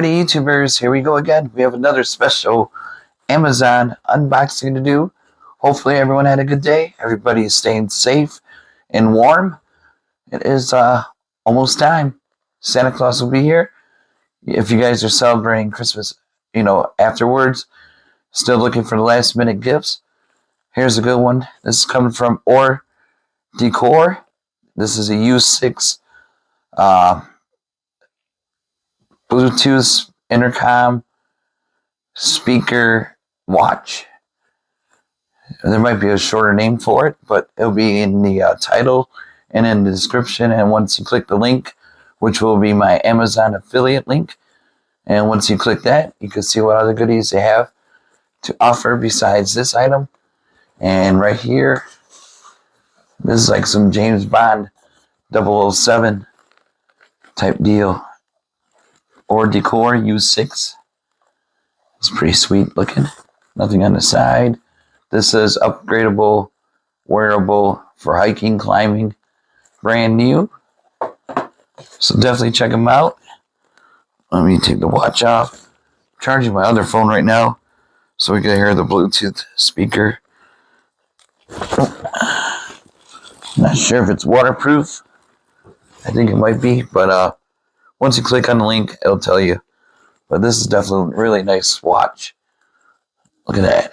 Alrighty, YouTubers, here we go again. We have another special Amazon unboxing to do. Hopefully everyone had a good day. Everybody is staying safe and warm. It is almost time. Santa Claus will be here. If you guys are celebrating Christmas, afterwards, still looking for the last minute gifts, here's a good one. This is coming from OriDecor. This is a U6 Bluetooth intercom speaker watch. There might be a shorter name for it, but it'll be in the title and in the description. And once you click the link, which will be my Amazon affiliate link, and once you click that, you can see what other goodies they have to offer besides this item. And right here, this is like some James Bond 007 type deal. OriDecor U6. It's pretty sweet looking. Nothing on the side. This is upgradable, wearable for hiking, climbing. Brand new. So definitely check them out. Let me take the watch off. I'm charging my other phone right now so we can hear the Bluetooth speaker. Not sure if it's waterproof. I think it might be, but once you click on the link, it'll tell you. But this is definitely a really nice watch. Look at that.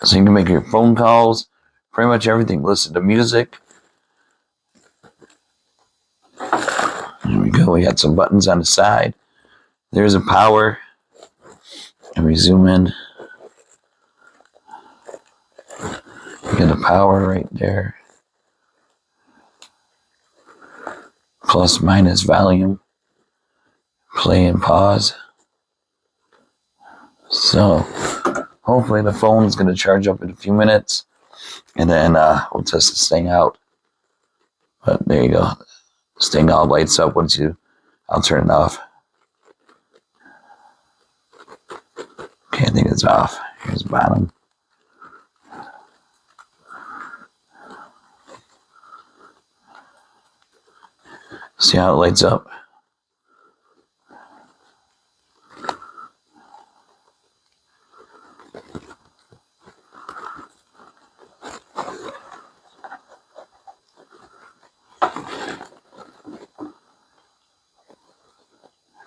So you can make your phone calls, pretty much everything. Listen to music. There we go. We got some buttons on the side. There's a power. And we zoom in. You get the power right there. Plus minus volume. Play and pause. So hopefully the phone is going to charge up in a few minutes. And then we'll test this thing out. But there you go. This thing all lights up I'll turn it off. Okay, I think it's off. Here's the bottom. See how it lights up?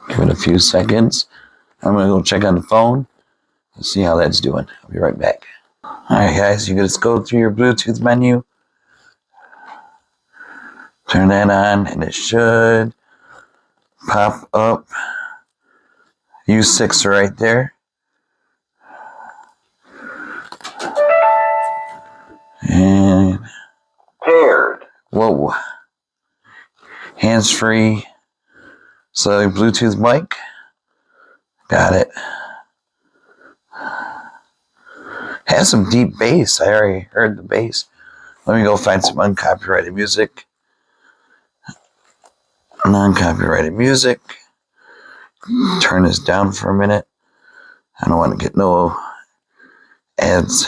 Give it a few seconds. I'm going to go check on the phone and see how that's doing. I'll be right back. Alright guys, you just go through your Bluetooth menu. Turn that on and it should pop up. U6 right there. And paired. Whoa. Hands-free. So Bluetooth mic. Got it. Has some deep bass. I already heard the bass. Let me go find some uncopyrighted music. Non-copyrighted music. Turn this down for a minute. I don't want to get no ads.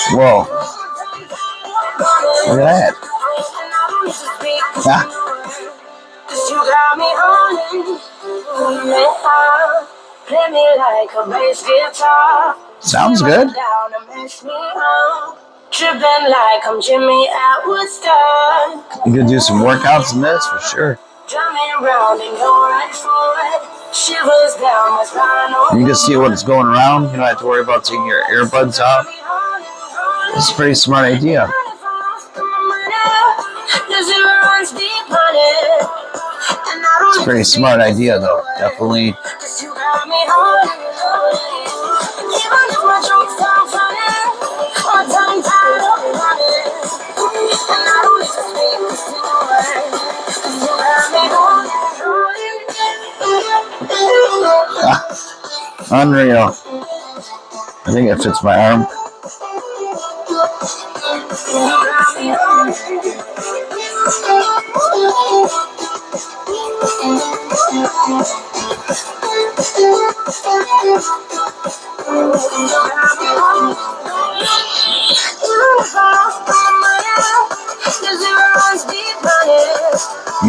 Whoa. Look at that. Ah. Sounds good. You could do some workouts in this for sure. You can see what's going around. You don't have to worry about taking your earbuds off. It's a pretty smart idea. It's a pretty smart idea though. Definitely. Unreal. I think it fits my arm.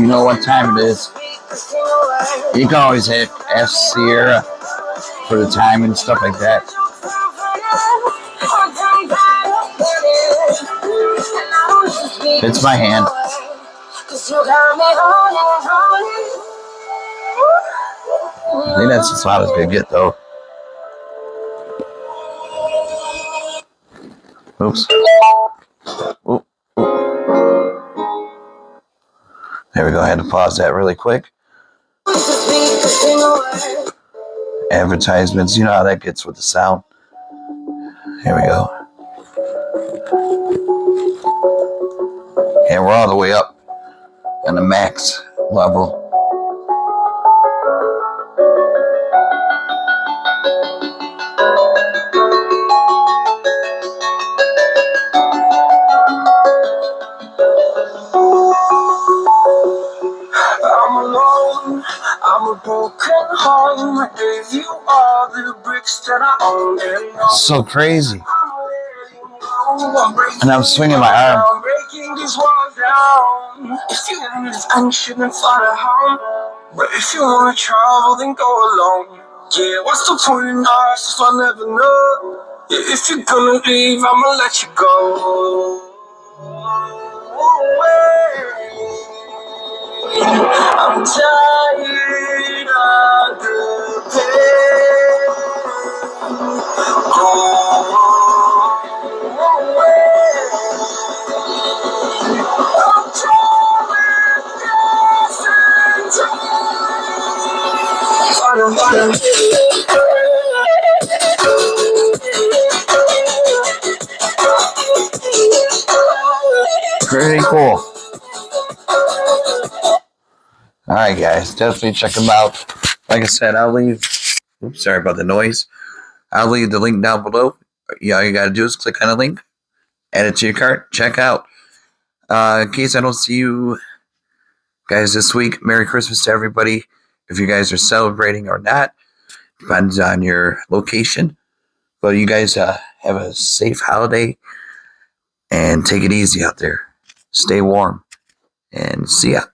you know what time it is. You can always ask Sierra for the time and stuff like that. It's my hand. I think that's as loud as we get, though. Oops. Oop. There we go. I had to pause that really quick. Advertisements. You know how that gets with the sound. Here we go. And we're all the way up on the max level. I'm alone, I'm a broken home. I gave you all the bricks that I own and know. So crazy. And I'm swinging my arm. I'm breaking this wall down. If you want to function and fly home, but if you want to travel, then go alone. Yeah, what's the point in us if I never know? Yeah, if you're gonna leave, I'ma let you go. I'm tired of the pain. Go away. I'm tired of pretty cool. Alright guys, definitely check them out. Like I said, I'll leave, oops, sorry about the noise. I'll leave the link down below. Yeah, all you gotta do is click on the link, add it to your cart, check out. In case I don't see you guys this week, Merry Christmas to everybody. If you guys are celebrating or not, depends on your location. But you guys have a safe holiday and take it easy out there. Stay warm and see ya.